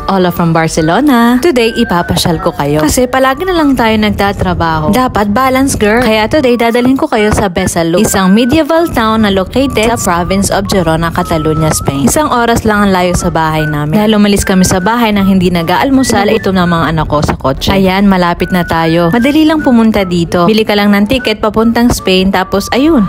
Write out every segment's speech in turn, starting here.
Ola from Barcelona. Today, ipapasyal ko kayo. Kasi palagi na lang tayo nagtatrabaho. Dapat balance, girl. Kaya today, dadalhin ko kayo sa Besalú, isang medieval town na located sa province of Girona, Catalonia, Spain. Isang oras lang ang layo sa bahay namin. Dahil umalis kami sa bahay nang hindi nag-aalmusal, ito na mga anak ko sa kotse. Ayan, malapit na tayo. Madali lang pumunta dito. Bili ka lang ng ticket papuntang Spain, tapos ayun.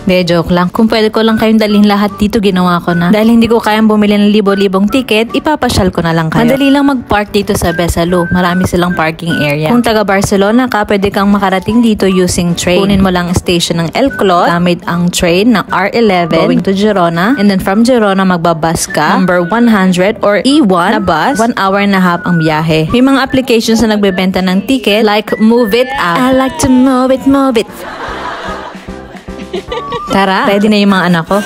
De, joke lang. Kung pwede ko lang kayong dalhin lahat dito, ginawa ko na. Dahil hindi ko kayang bumili ng libo-libong ticket, ipapasyal ko na lang kayo. Madali lang mag-park dito sa Besalú. Marami silang parking area. Kung taga Barcelona ka, pwede kang makarating dito using train. Kunin mo lang ang station ng El Clot, gamit ang train ng R11 going to Girona. And then from Girona, magbabus ka. Number 100 or E1 na bus. 1 hour and a half ang biyahe. May mga applications na nagbebenta ng ticket like Move It app. I like to move it, move it. Tara, ready na yung mga anak ko.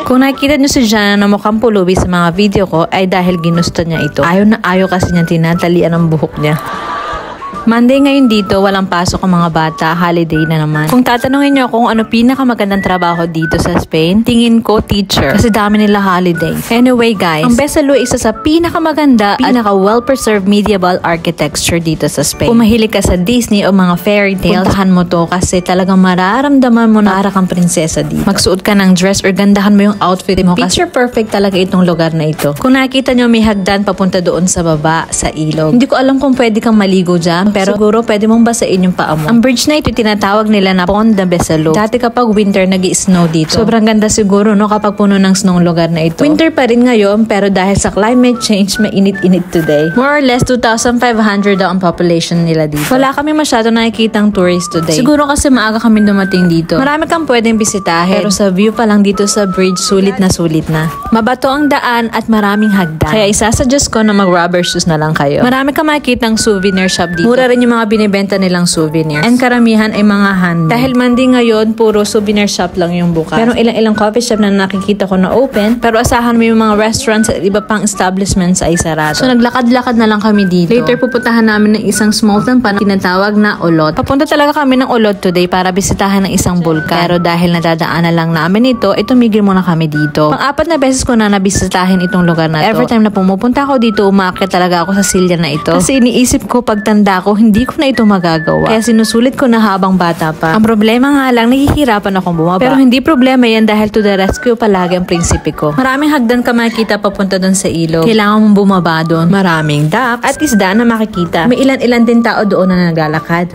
Kung nakikita nyo si Jana na mukhang pulubi sa mga video ko, ay dahil ginusto niya ito. Ayaw na ayaw kasi niya tinatalian ang buhok niya. Monday ngayon dito, walang pasok ang mga bata, holiday na naman. Kung tatanungin nyo kung ano pinakamagandang trabaho dito sa Spain, tingin ko teacher. Kasi dami nila holiday. Anyway guys, ang Besalú isa sa pinakamaganda at pinaka-well-preserved medieval architecture dito sa Spain. Kung mahilig ka sa Disney o mga fairy tales, puntahan mo to kasi talagang mararamdaman mo na para kang prinsesa dito. Magsuot ka ng dress or gandahan mo yung outfit mo. Picture perfect talaga itong lugar na ito. Kung nakikita nyo may hagdan papunta doon sa baba, sa ilog. Hindi ko alam kung pwede kang maligo dyan, pero siguro pwede mong basain yung paa mo. Ang bridge na ito tinatawag nila na Pont de Besalú. Dati kapag winter nag-i-snow dito. Sobrang ganda siguro no kapag puno ng snow ang lugar na ito. Winter pa rin ngayon pero dahil sa climate change mainit-init today. More or less 2,500 daw ang population nila dito. Wala kami masyado nakikitang tourist today. Siguro kasi maaga kami dumating dito. Marami kang pwedeng bisitahin. Pero sa view pa lang dito sa bridge sulit na sulit na. Mabato ang daan at maraming hagdan. Kaya isasuggest ko na mag-rubber shoes na lang kayo. Marami kang makikitang souvenir shop dito. Mura rin yung mga binibenta nilang souvenirs. And karamihan ay mga handmade. Dahil Monday ngayon, puro souvenir shop lang yung bukas. Pero ilang coffee shop na nakikita ko na open. Pero asahan mo yung mga restaurants at iba pang establishments ay sarado. So naglakad-lakad na lang kami dito. Later pupuntahan namin ng isang small town pa na tinatawag na Olot. Papunta talaga kami ng Olot today para bisitahan ng isang bulkan. Pero dahil nadadaanan lang namin ito, tumigil muna kami dito. Pang-apat na beses ko na nabisitahin itong lugar na ito. Every time na pumupunta ako dito, umaakit talaga ako sa silya na ito. Kasi iniisip ko pagtanda ko, hindi ko na ito magagawa. Kaya sinusulit ko na habang bata pa. Ang problema nga lang, nahihirapan akong bumaba. Pero hindi problema yan dahil to the rescue palagi ang prinsipe ko. Maraming hagdan ka makikita papunta doon sa ilog. Kailangan mong bumaba doon. Maraming ducks at isda na makikita. May ilan-ilan din tao doon na naglalakad.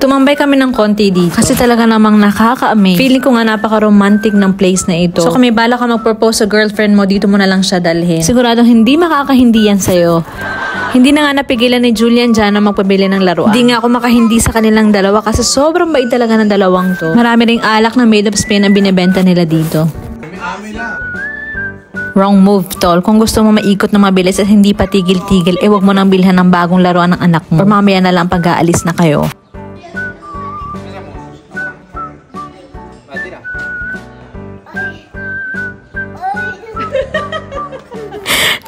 Tumambay kami ng konti dito. Kasi talaga namang nakaka-amaze. Feeling ko nga napaka-romantic ng place na ito. So kung may bala ka mag-propose sa girlfriend mo, dito mo na lang siya dalhin. Siguradong hindi makakahindi yan sa'yo. Hindi na nga napigilan ni Julian dyan na magpabili ng laruan. Hindi nga ako makahindi sa kanilang dalawa kasi sobrang bait talaga ng dalawang to. Marami ring alak na made of Spain na binibenta nila dito. Wrong move, tol. Kung gusto mo maikot na mabilis at hindi pa tigil-tigil, wag mo nang bilhan ng bagong laruan ng anak mo. Or mamaya na lang pag-aalis na kayo.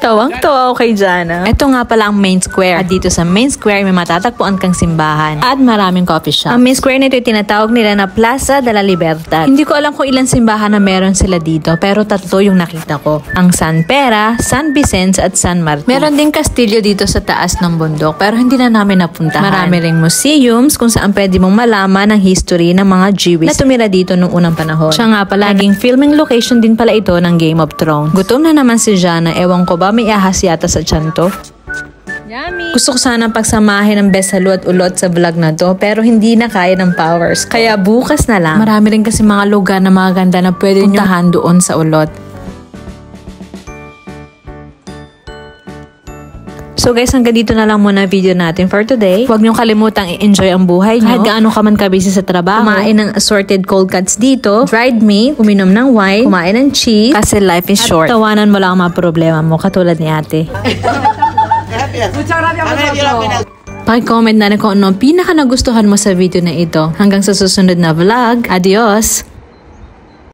Tawang-tawa ako kay Jana. Ito nga pala ang main square. At dito sa main square, may matatagpuan kang simbahan. At maraming coffee shop. Ang main square nito ay tinatawag nila na Plaza de la Libertad. Hindi ko alam kung ilang simbahan na meron sila dito, pero 3 yung nakita ko. Ang San Pera, San Vicente at San Martin. Meron din kastilyo dito sa taas ng bundok, pero hindi na namin napuntahan. Marami ring museums kung saan pwede mong malaman ang history ng mga Jewish na tumira dito noong unang panahon. Siya nga pala, naging filming location din pala ito ng Game of Thrones. Gutom na naman si Jana, ewan ko ba may ahas yata sa tiyan to. Yummy! Gusto ko sana pagsamahin ng Besalú at Olot sa vlog na to, pero hindi na kaya ng powers. Kaya bukas na lang. Marami rin kasi mga lugar na maganda na pwede puntahan doon sa Olot. So guys, hanggang dito na lang muna video natin for today. Huwag niyong kalimutang i-enjoy ang buhay niyo. Kahit gaano ka man kabisi sa trabaho. Kumain ng assorted cold cuts dito, dried meat, uminom ng wine, kumain ng cheese, kasi life is short. At tawanan mo lang ang mga problema mo, katulad ni ate. Paki-comment na rin kung ano pinaka nagustuhan mo sa video na ito. Hanggang sa susunod na vlog. Adios!